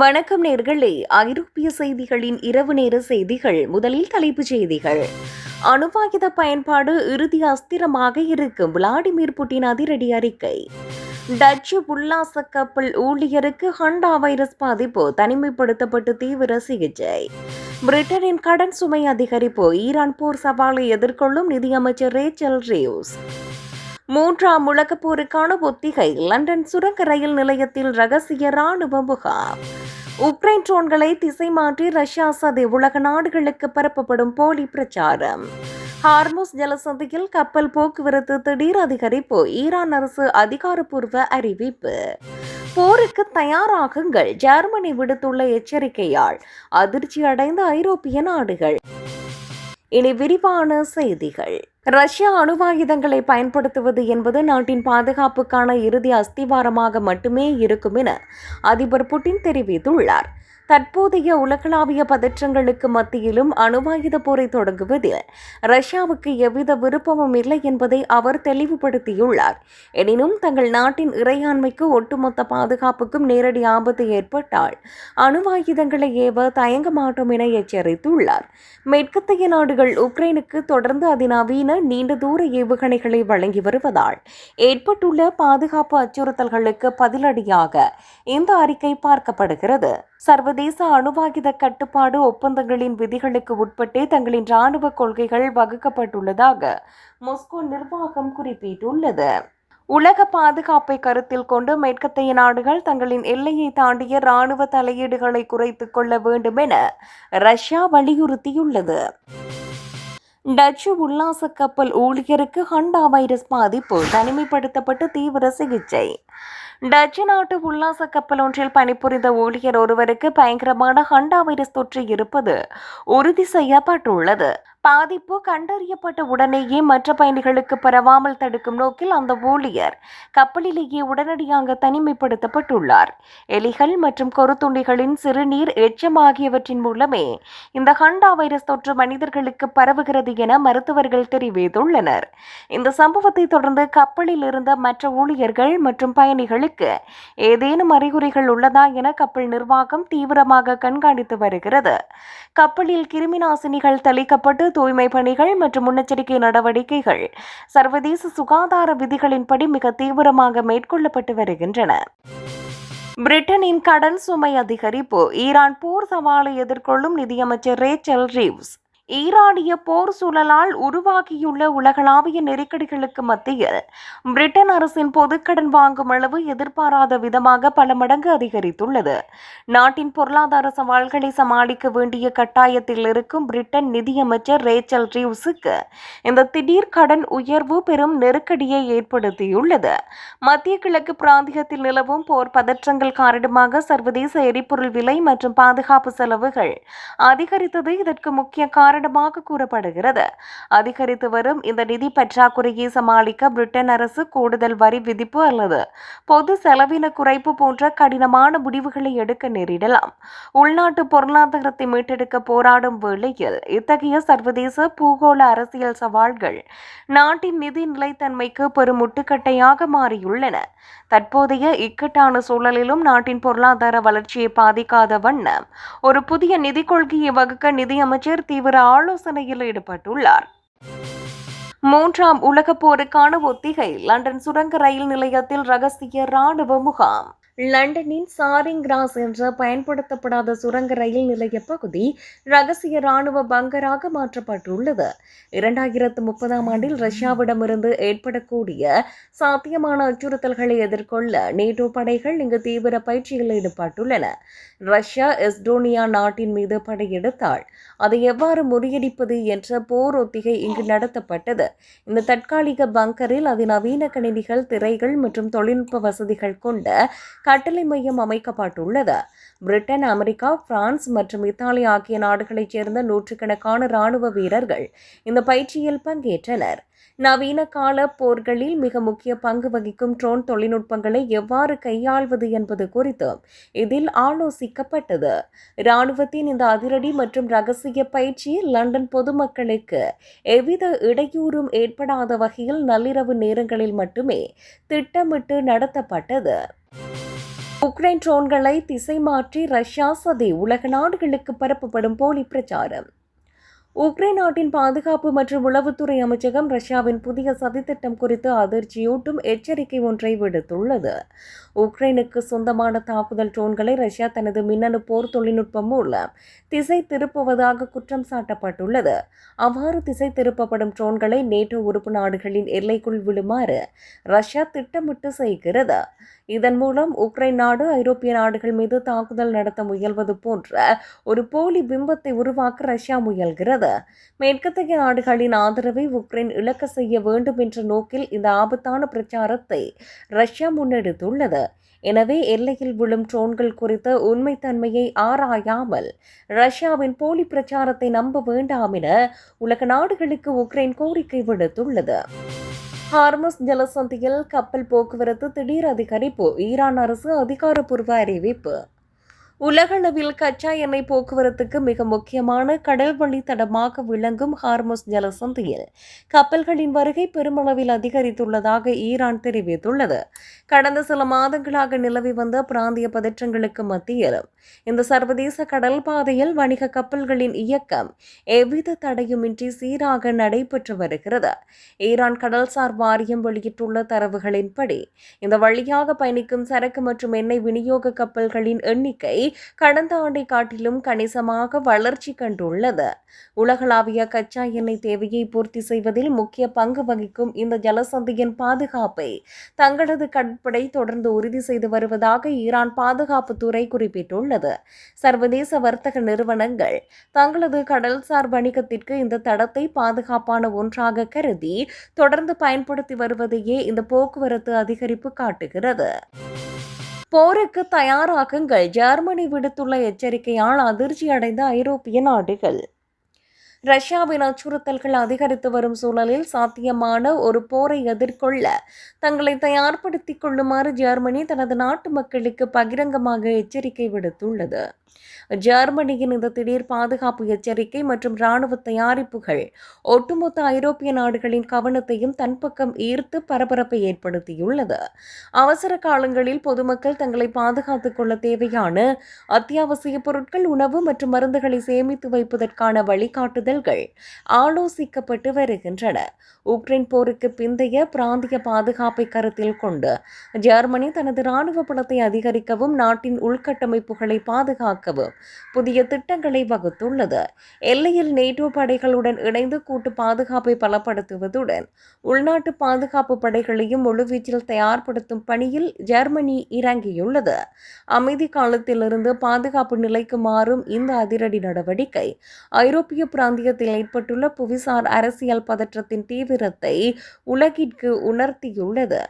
வணக்கம் நேர்களே, ஐரோப்பிய செய்திகளின் இரவு நேர செய்திகள். முதலில் தலைப்புச் செய்திகள். அணுவாயுத பயன்பாடு இறுதி அஸ்திரமாக இருக்கும், விளாடிமிர் புட்டின் அதிரடி அறிக்கை. டச்சு உல்லாச கப்பல் ஊழியருக்கு ஹண்டா வைரஸ் பாதிப்பு, தனிமைப்படுத்தப்பட்டு தீவிர சிகிச்சை. பிரிட்டனின் கடன் சுமை அதிகரிப்பு, ஈரான் போர் சவாலை எதிர்கொள்ளும் நிதியமைச்சர் ரேச்சல் ரீவ்ஸ். மூன்றாம் உலகப் போருக்கான ஒத்திகை, லண்டன் சுரங்க ரயில் நிலையத்தில் ரகசிய ராணுவ முகாம். உக்ரைன் ட்ரோன்களை திசை மாற்றி ரஷ்யா சதி, உலக நாடுகளுக்கு பரப்பப்படும் போலி பிரச்சாரம். ஹார்முஸ் ஜலசந்தியில் கப்பல் போக்குவரத்து திடீர் அதிகரிப்பு, ஈரான் அரசு அதிகாரப்பூர்வ அறிவிப்பு. போருக்கு தயாராகுங்கள், ஜெர்மனி விடுத்துள்ள எச்சரிக்கையால் அதிர்ச்சி அடைந்த ஐரோப்பிய நாடுகள். இனி விரிவான செய்திகள். ரஷ்யா அணுவாயுதங்களை பயன்படுத்துவது என்பது நாட்டின் பாதுகாப்புக்கான இறுதி அஸ்திவாரமாக மட்டுமே இருக்கும் என அதிபர் புட்டின் தெரிவித்துள்ளார். தற்போதைய உலகளாவிய பதற்றங்களுக்கு மத்தியிலும் அணுவாயுத போரை தொடங்குவதில் ரஷ்யாவுக்கு எவ்வித விருப்பமும் இல்லை என்பதை அவர் தெளிவுபடுத்தியுள்ளார். எனினும் தங்கள் நாட்டின் இறையாண்மைக்கு ஒட்டுமொத்த பாதுகாப்புக்கும் நேரடி ஆபத்து ஏற்பட்டால் அணுவாயுதங்களை ஏவ தயங்க மாட்டோம் என எச்சரித்துள்ளார். மேற்கத்திய நாடுகள் உக்ரைனுக்கு தொடர்ந்து அதிநவீன நீண்ட தூர ஏவுகணைகளை வழங்கி வருவதால் ஏற்பட்டுள்ள பாதுகாப்பு அச்சுறுத்தல்களுக்கு பதிலடியாக இந்த அறிக்கை பார்க்கப்படுகிறது. சர்வதேச அணுவாயுத கட்டுப்பாடு ஒப்பந்தங்களின் விதிகளுக்கு உட்பட்டே தங்களின் ராணுவ கொள்கைகள் வகுக்கப்பட்டுள்ளதாக மாஸ்கோ நிர்வாகம் குறிப்பிட்டுள்ளது. உலக பாதுகாப்பை கருத்தில் கொண்டு மேற்கத்திய நாடுகள் தங்களின் எல்லையை தாண்டிய ராணுவ தலையீடுகளை குறைத்துக் கொள்ள வேண்டும் என ரஷ்யா வலியுறுத்தியுள்ளது. டச்சு உல்லாச கப்பல் ஊழியருக்கு ஹண்டா வைரஸ் பாதிப்பு, தனிமைப்படுத்தப்பட்டு தீவிர சிகிச்சை. டச்சு நாட்டு உல்லாச கப்பல் ஒன்றில் பணிபுரிந்த ஊழியர் ஒருவருக்கு பயங்கரமான ஹண்டா வைரஸ் தொற்று இருப்பது உறுதி செய்யப்பட்டுள்ளது. பாதிப்பு கண்டறியப்பட்ட உடனேயே மற்ற பயணிகளுக்கு பரவாமல் தடுக்கும் நோக்கில் அந்த ஊழியர் கப்பலிலேயே உடனடியாக தனிமைப்படுத்தப்பட்டுள்ளார். எலிகள் மற்றும் கொறுத்துண்டிகளின் சிறுநீர், எச்சம் ஆகியவற்றின் மூலமே இந்த ஹண்டா வைரஸ் தொற்று மனிதர்களுக்கு பரவுகிறது என மருத்துவர்கள் தெரிவித்துள்ளனர். இந்த சம்பவத்தை தொடர்ந்து கப்பலில் இருந்த மற்ற ஊழியர்கள் மற்றும் பயணிகளுக்கு ஏதேனும் அறிகுறிகள் உள்ளதா என கப்பல் நிர்வாகம் தீவிரமாக கண்காணித்து வருகிறது. கப்பலில் கிருமிநாசினிகள் தெளிக்கப்பட்டு தூய்மை பணிகள் மற்றும் முன்னெச்சரிக்கை நடவடிக்கைகள் சர்வதேச சுகாதார விதிகளின்படி மிக தீவிரமாக மேற்கொள்ளப்பட்டு வருகின்றன. பிரிட்டனின் கடன் சுமை அதிகரிப்பு, ஈரான் போர் சவாலை எதிர்கொள்ளும் நிதியமைச்சர் ரேச்சல் ரீவ்ஸ். ஈரானிய போர் சூழலால் உருவாகியுள்ள உலகளாவிய நெருக்கடிகளுக்கு மத்தியில் பிரிட்டன் அரசின் பொதுக்கடன் வாங்கும் அளவு எதிர்பாராத விதமாக பல மடங்கு அதிகரித்துள்ளது. நாட்டின் பொருளாதார சவால்களை சமாளிக்க வேண்டிய கட்டாயத்தில் இருக்கும் பிரிட்டன் நிதியமைச்சர் ரேச்சல் ரீவ்ஸுக்கு இந்த திடீர் கடன் உயர்வு பெரும் நெருக்கடியை ஏற்படுத்தியுள்ளது. மத்திய கிழக்கு பிராந்தியத்தில் நிலவும் போர் பதற்றங்கள் காரணமாக சர்வதேச எரிபொருள் விலை மற்றும் பாதுகாப்பு செலவுகள் அதிகரித்தது இதற்கு முக்கிய காரணமாக கூறப்படுகிறது. அதிகரித்து வரும் இந்த நிதி பற்றாக்குறையை சமாளிக்க பிரிட்டன் அரசு கூடுதல் வரி விதிப்பு அல்லது பொது செலவின குறைப்பு போன்ற கடினமான முடிவுகளை எடுக்க நேரிடலாம். உள்நாட்டு பொருளாதாரத்தை மீட்டெடுக்க போராடும் வேளையில் இத்தகைய சர்வதேச பூகோள அரசியல் சவால்கள் நாட்டின் நிதி நிலைத்தன்மைக்கு பெரும் முட்டுக்கட்டையாக மாறியுள்ளன. தற்போதைய இக்கட்டான சூழலிலும் நாட்டின் பொருளாதார வளர்ச்சியை பாதிக்காத வண்ணம் ஒரு புதிய நிதி கொள்கையை வகுக்க நிதியமைச்சர் தீவிர ஆலோசனையில் ஈடுபட்டுள்ளார். மூன்றாம் உலகப் போருக்கான ஒத்திகை, லண்டன் சுரங்க ரயில் நிலையத்தில் ரகசிய ராணுவ முகாம். லண்டனின் சாரிங் கிராஸ் என்ற பயன்படுத்தப்படாத சுரங்க ரயில் நிலைய பகுதி ரகசிய ராணுவ பங்கராக மாற்றப்பட்டுள்ளது. 2030ஆம் ஆண்டில் ரஷ்யாவிடமிருந்து ஏற்படக்கூடிய சாத்தியமான அச்சுறுத்தல்களை எதிர்கொள்ள நேட்டோ படைகள் இங்கு தீவிர பயிற்சியில் ஈடுபட்டுள்ளன. ரஷ்யா எஸ்டோனியா நாட்டின் மீது படையெடுத்தால் அதை எவ்வாறு முறியடிப்பது என்ற போர் ஒத்திகை இங்கு நடத்தப்பட்டது. இந்த தற்காலிக பங்கரில் அதிநவீன கணினிகள், திரைகள் மற்றும் தொழில்நுட்ப வசதிகள் கொண்ட கட்டளை மையம் அமைக்கப்பட்டுள்ளது. பிரிட்டன், அமெரிக்கா, பிரான்ஸ் மற்றும் இத்தாலி ஆகிய நாடுகளைச் சேர்ந்த நூற்றுக்கணக்கான ராணுவ வீரர்கள் இந்த பயிற்சியில் பங்கேற்றனர். நவீன கால போர்களில் மிக முக்கிய பங்கு வகிக்கும் ட்ரோன் தொழில்நுட்பங்களை எவ்வாறு கையாள்வது என்பது குறித்து இதில் ஆலோசிக்கப்பட்டது. இராணுவத்தின் இந்த அதிரடி மற்றும் ரகசிய பயிற்சி லண்டன் பொதுமக்களுக்கு எவ்வித இடையூறும் ஏற்படாத வகையில் நள்ளிரவு நேரங்களில் மட்டுமே திட்டமிட்டு நடத்தப்பட்டது. உக்ரைன் ட்ரோன்களை திசை மாற்றி ரஷ்யா சதி, உலக நாடுகளுக்கு பரப்பப்படும் போலி பிரச்சாரம். உக்ரைன் நாட்டின் பாதுகாப்பு மற்றும் உளவுத்துறை அமைச்சகம் ரஷ்யாவின் புதிய சதித்திட்டம் குறித்து அதிர்ச்சியூட்டும் எச்சரிக்கை ஒன்றை விடுத்துள்ளது. உக்ரைனுக்கு சொந்தமான தாக்குதல் ட்ரோன்களை ரஷ்யா தனது மின்னணு போர் தொழில்நுட்பம் மூலம் திசை திருப்புவதாக குற்றம் சாட்டப்பட்டுள்ளது. அவ்வாறு திசை திருப்பப்படும் ட்ரோன்களை நேட்டோ உறுப்பு நாடுகளின் எல்லைக்குள் விழுமாறு ரஷ்யா திட்டமிட்டு செய்கிறது. இதன் மூலம் உக்ரைன் நாடு ஐரோப்பிய நாடுகள் மீது தாக்குதல் நடத்த முயல்வது போன்ற ஒரு போலி பிம்பத்தை உருவாக்க ரஷ்யா முயல்கிறது. மேற்கத்திய நாடுகளின் ஆதரவை உக்ரைன் இழக்க செய்ய வேண்டும் என்ற நோக்கில் இந்த ஆபத்தான பிரச்சாரத்தை ரஷ்யா முன்னெடுத்துள்ளது. எனவே எல்லையில் விழும் ட்ரோன்கள் குறித்த உண்மைத்தன்மையை ஆராயாமல் ரஷ்யாவின் போலி பிரச்சாரத்தை நம்ப வேண்டாம் என உலக நாடுகளுக்கு உக்ரைன் கோரிக்கை விடுத்துள்ளது. ஹார்மஸ் ஜலசந்தியில் கப்பல் போக்குவரத்து திடீர் அதிகரிப்பு, ஈரான் அரசு அதிகாரப்பூர்வ அறிவிப்பு. உலகளவில் கச்சா எண்ணெய் போக்குவரத்துக்கு மிக முக்கியமான கடல் வழி தடமாக விளங்கும் ஹார்மஸ் ஜலசந்தியில் கப்பல்களின் வருகை பெருமளவில் அதிகரித்துள்ளதாக ஈரான் தெரிவித்துள்ளது. கடந்த சில மாதங்களாக நிலவி வந்த பிராந்திய பதற்றங்களுக்கு மத்தியிலும் இந்த சர்வதேச கடல் பாதையில் வணிக கப்பல்களின் இயக்கம் எவ்வித தடையுமின்றி சீராக நடைபெற்று வருகிறது. ஈரான் கடல்சார் வாரியம் வெளியிட்டுள்ள தரவுகளின்படி இந்த வழியாக பயணிக்கும் சரக்கு மற்றும் எண்ணெய் விநியோக கப்பல்களின் எண்ணிக்கை கடந்த ஆண்டை காட்டிலும் கணிசமாக வளர்ச்சி கண்டுள்ளது. உலகளாவிய கச்சா எண்ணெய் தேவையை பூர்த்தி செய்வதில் முக்கிய பங்கு வகிக்கும் இந்த ஜலசந்தியின் பாதுகாப்பை தங்களது கடற்படை தொடர்ந்து உறுதி செய்து வருவதாக ஈரான் பாதுகாப்புத்துறை குறிப்பிட்டுள்ளது. சர்வதேச வர்த்தக நிறுவனங்கள் தங்களது கடல்சார் வணிகத்திற்கு இந்த தடத்தை பாதுகாப்பான ஒன்றாக கருதி தொடர்ந்து பயன்படுத்தி வருவதையே இந்த போக்குவரத்து அதிகரிப்பு காட்டுகிறது. போருக்கு தயாராகுங்கள், ஜெர்மனி விடுத்துள்ள எச்சரிக்கையால் அதிர்ச்சி அடைந்த ஐரோப்பிய நாடுகள். ரஷ்யாவின் அச்சுறுத்தல்கள் அதிகரித்து வரும் சூழலில் சாத்தியமான ஒரு போரை எதிர்கொள்ள தங்களை தயார்படுத்திக் கொள்ளுமாறு ஜெர்மனி தனது நாட்டு மக்களுக்கு பகிரங்கமாக எச்சரிக்கை விடுத்துள்ளது. ஜெர்மனியின் இந்த திடீர் பாதுகாப்பு எச்சரிக்கை மற்றும் இராணுவ தயாரிப்புகள் ஒட்டுமொத்த ஐரோப்பிய நாடுகளின் கவனத்தையும் தன் பக்கம் ஈர்த்து பரபரப்பை ஏற்படுத்தியுள்ளது. அவசர காலங்களில் பொதுமக்கள் தங்களை பாதுகாத்துக் கொள்ள தேவையான அத்தியாவசிய பொருட்கள், உணவு மற்றும் மருந்துகளை சேமித்து வைப்பதற்கான வழிகாட்டுதல்கள் ஆலோசிக்கப்பட்டு வருகின்றன. உக்ரைன் போருக்கு பிந்தைய பிராந்திய பாதுகாப்பை கருத்தில் கொண்டு ஜெர்மனி தனது இராணுவ பலத்தை அதிகரிக்கவும் நாட்டின் உள்கட்டமைப்புகளை பாதுகாக்கவும் புதிய திட்டங்களை வகுத்துள்ளது. எல்லையில் நேட்டோ படைகளுடன் இணைந்து கூட்டு பாதுகாப்பை பலப்படுத்துவதுடன் உள்நாட்டு பாதுகாப்பு படைகளையும் முழுவீச்சில் தயார்படுத்தும் பணியில் ஜெர்மனி இறங்கியுள்ளது. அமைதி காலத்திலிருந்து பாதுகாப்பு நிலைக்கு மாறும் இந்த அதிரடி நடவடிக்கை ஐரோப்பிய பிராந்தியத்தில் ஏற்பட்டுள்ள புவிசார் அரசியல் பதற்றத்தின் தீவிரத்தை உலகிற்கு உணர்த்தியுள்ளது.